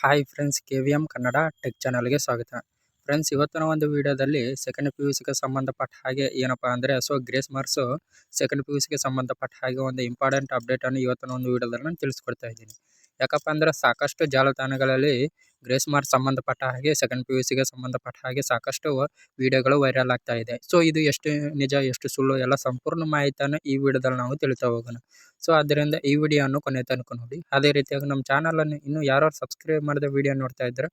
Hi friends, KVM Kannada tech ಚಾನಲ್ಗೆ ಸ್ವಾಗತ. Friends, ಇವತ್ತಿನ ಒಂದು ವಿಡಿಯೋದಲ್ಲಿ ಸೆಕೆಂಡ್ PUCಗೆ ಸಂಬಂಧಪಟ್ಟ ಹಾಗೆ ಏನಪ್ಪ ಅಂದರೆ ಗ್ರೇಸ್ ಮಾರ್ಕ್ಸು ಸೆಕೆಂಡ್ PUCಗೆ ಸಂಬಂಧಪಟ್ಟ ಹಾಗೆ ಒಂದು ಇಂಪಾರ್ಟೆಂಟ್ ಅಪ್ಡೇಟನ್ನು ಇವತ್ತಿನ ಒಂದು ವಿಡಿಯೋದಲ್ಲಿ ನಾನು ತಿಳಿಸ್ಕೊಡ್ತಾ ಇದ್ದೀನಿ. ಯಾಕಪ್ಪ ಅಂದರೆ ಸಾಕಷ್ಟು ಜಾಲತಾಣಗಳಲ್ಲಿ ಗ್ರೇಸ್ ಮಾರ್ಕ್ಸ್ ಸಂಬಂಧಪಟ್ಟ ಹಾಗೆ ಸೆಕೆಂಡ್ PUCಗೆ ಸಂಬಂಧಪಟ್ಟ ಹಾಗೆ ಸಾಕಷ್ಟು ವಿಡಿಯೋಗಳು ವೈರಲ್ ಆಗ್ತಾ ಇದೆ. ಇದು ಎಷ್ಟು ನಿಜ ಎಷ್ಟು ಸುಳ್ಳು ಎಲ್ಲ ಸಂಪೂರ್ಣ ಮಾಹಿತಿಯನ್ನು ಈ ವಿಡಿಯೋದಲ್ಲಿ ನಾವು ತಿಳಿತಾ ಹೋಗೋಣ. ಆದ್ದರಿಂದ ಈ ವಿಡಿಯೋವನ್ನು ಕೊನೆ ತನಕ ನೋಡಿ. ಅದೇ ರೀತಿಯಾಗಿ ನಮ್ಮ ಚಾನಲನ್ನು ಇನ್ನೂ ಯಾರು ಸಬ್ಸ್ಕ್ರೈಬ್ ಮಾಡದೆ ವಿಡಿಯೋ ನೋಡ್ತಾ ಇದ್ದರೆ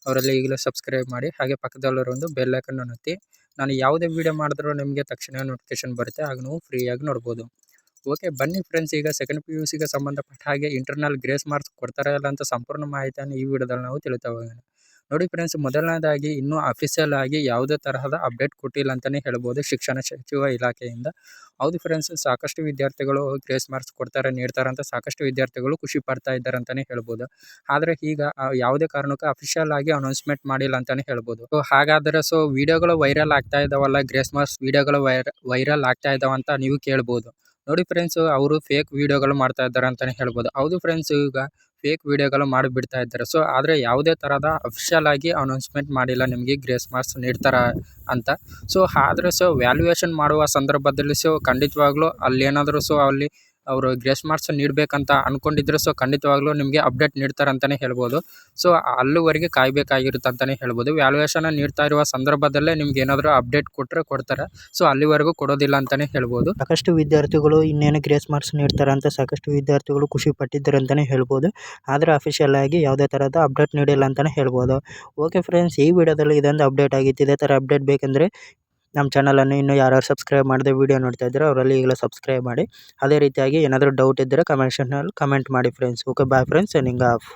ಅವರಲ್ಲಿ ಈಗಲೇ ಸಬ್ಸ್ಕ್ರೈಬ್ ಮಾಡಿ. ಹಾಗೆ ಪಕ್ಕದಲ್ಲಿರೋ ಒಂದು ಬೆಲ್ ಐಕನ್ ಒತ್ತಿ. ನಾನು ಯಾವುದೇ ವಿಡಿಯೋ ಮಾಡಿದ್ರೂ ನಿಮಗೆ ತಕ್ಷಣ ನೋಟಿಫಿಕೇಶನ್ ಬರುತ್ತೆ, ಆಗ ನೀವು ಫ್ರೀಯಾಗಿ ನೋಡ್ಬೋದು. ಓಕೆ, ಬನ್ನಿ ಫ್ರೆಂಡ್ಸ್, ಈಗ ಸೆಕೆಂಡ್ PUCಗೆ ಸಂಬಂಧಪಟ್ಟ ಹಾಗೆ ಇಂಟರ್ನಲ್ ಗ್ರೇಸ್ ಮಾರ್ಕ್ಸ್ ಕೊಡ್ತಾರಾ ಇಲ್ಲ ಅಂತ ಸಂಪೂರ್ಣ ಮಾಹಿತಿಯನ್ನು ಈ ವಿಡಿಯೋದಲ್ಲಿ ನಾವು ತಿಳಿತಾ ಹೋಗೋಣ. ನೋಡಿ ಫ್ರೆಂಡ್ಸ್, ಮೊದಲನೇದಾಗಿ ಇನ್ನೂ ಅಫಿಷಿಯಲ್ ಆಗಿ ಯಾವುದೇ ತರಹದ ಅಪ್ಡೇಟ್ ಕೊಟ್ಟಿಲ್ಲ ಅಂತಲೇ ಹೇಳ್ಬೋದು ಶಿಕ್ಷಣ ಸಚಿವ ಇಲಾಖೆಯಿಂದ. ಹೌದು ಫ್ರೆಂಡ್ಸ್, ಸಾಕಷ್ಟು ವಿದ್ಯಾರ್ಥಿಗಳು ಗ್ರೇಸ್ ಮಾರ್ಕ್ಸ್ ಕೊಡ್ತಾರೆ ನೀಡ್ತಾರೆ ಅಂತ ಸಾಕಷ್ಟು ವಿದ್ಯಾರ್ಥಿಗಳು ಖುಷಿ ಪಡ್ತಾ ಇದ್ದಾರೆ ಅಂತಲೇ ಹೇಳ್ಬೋದು. ಆದರೆ ಈಗ ಯಾವುದೇ ಕಾರಣಕ್ಕೂ ಅಫಿಷಿಯಲ್ ಆಗಿ ಅನೌನ್ಸ್ಮೆಂಟ್ ಮಾಡಿಲ್ಲ ಅಂತಲೇ ಹೇಳ್ಬೋದು. ಹಾಗಾದರೆ ವಿಡಿಯೋಗಳು ವೈರಲ್ ಆಗ್ತಾ ಇದ್ದಾವಲ್ಲ, ಗ್ರೇಸ್ ಮಾರ್ಕ್ಸ್ ವಿಡಿಯೋಗಳು ವೈರಲ್ ಆಗ್ತಾ ಇದ್ದಾವಂತ ನೀವು ಕೇಳ್ಬೋದು. ನೋಡಿ ಫ್ರೆಂಡ್ಸ್, ಅವರು ಫೇಕ್ ವಿಡಿಯೋಗಳು ಮಾಡ್ತಾ ಇದ್ದಾರೆ ಅಂತಲೇ ಹೇಳ್ಬೋದು. ಹೌದು ಫ್ರೆಂಡ್ಸ್, ಈಗ ಫೇಕ್ ವಿಡಿಯೋಗಳು ಮಾಡಿಬಿಡ್ತಾ ಇದ್ದಾರೆ. ಆದರೆ ಯಾವುದೇ ಥರದ ಅಫಿಷಿಯಲ್ ಆಗಿ ಅನೌನ್ಸ್ಮೆಂಟ್ ಮಾಡಿಲ್ಲ ನಿಮಗೆ ಗ್ರೇಸ್ ಮಾರ್ಕ್ಸ್ ನೀಡ್ತಾರ ಅಂತ. ಆದರೆ ವ್ಯಾಲ್ಯೂಯೇಷನ್ ಮಾಡುವ ಸಂದರ್ಭದಲ್ಲಿ ಖಂಡಿತವಾಗ್ಲೂ ಅಲ್ಲೇನಾದರೂ ಅಲ್ಲಿ ಅವರು ಗ್ರೇಸ್ ಮಾರ್ಕ್ಸ್ ನೀಡಬೇಕಂತ ಅಂದ್ಕೊಂಡಿದ್ರೆ ಖಂಡಿತವಾಗ್ಲೂ ನಿಮಗೆ ಅಪ್ಡೇಟ್ ನೀಡ್ತಾರೆ ಅಂತಲೇ ಹೇಳ್ಬೋದು. ಅಲ್ಲಿವರೆಗೆ ಕಾಯಬೇಕಾಗಿರುತ್ತೆ ಅಂತಲೇ ಹೇಳ್ಬೋದು. ವ್ಯಾಲ್ಯೂಯೇಷನ್ ನೀಡ್ತಾ ಇರುವ ಸಂದರ್ಭದಲ್ಲೇ ನಿಮ್ಗೆ ಏನಾದರೂ ಅಪ್ಡೇಟ್ ಕೊಟ್ಟರೆ ಕೊಡ್ತಾರೆ. ಅಲ್ಲಿವರೆಗೂ ಕೊಡೋದಿಲ್ಲ ಅಂತಲೇ ಹೇಳ್ಬೋದು. ಸಾಕಷ್ಟು ವಿದ್ಯಾರ್ಥಿಗಳು ಇನ್ನೇನು ಗ್ರೇಸ್ ಮಾರ್ಕ್ಸ್ ನೀಡ್ತಾರೆ ಅಂತ ಸಾಕಷ್ಟು ವಿದ್ಯಾರ್ಥಿಗಳು ಖುಷಿ ಪಟ್ಟಿದ್ದಾರೆ ಅಂತಲೇ ಹೇಳ್ಬೋದು. ಆದರೆ ಅಫಿಷಿಯಲ್ ಆಗಿ ಯಾವುದೇ ಥರದ ಅಪ್ಡೇಟ್ ನೀಡಿಲ್ಲ ಅಂತಲೇ ಹೇಳ್ಬೋದು. ಓಕೆ ಫ್ರೆಂಡ್ಸ್, ಈ ವಿಡಿಯೋದಲ್ಲಿ ಇದೊಂದು ಅಪ್ಡೇಟ್ ಆಗಿತ್ತು. ಇದೇ ಥರ ಅಪ್ಡೇಟ್ ಬೇಕೆಂದರೆ ನಮ್ಮ ಚಾನಲನ್ನು ಇನ್ನೂ ಯಾರು ಸಬ್ಸ್ಕ್ರೈಬ್ ಮಾಡದೆ ವಿಡಿಯೋ ನೋಡ್ತಾ ಇದ್ದಾರೆ ಅವರಲ್ಲಿ ಈಗಲೇ ಸಬ್ಸ್ಕ್ರೈಬ್ ಮಾಡಿ. ಅದೇ ರೀತಿಯಾಗಿ ಏನಾದರೂ ಡೌಟ್ ಇದ್ದರೆ ಕಮೆಂಟ್ ಮಾಡಿ friends. Okay, bye friends, signing of.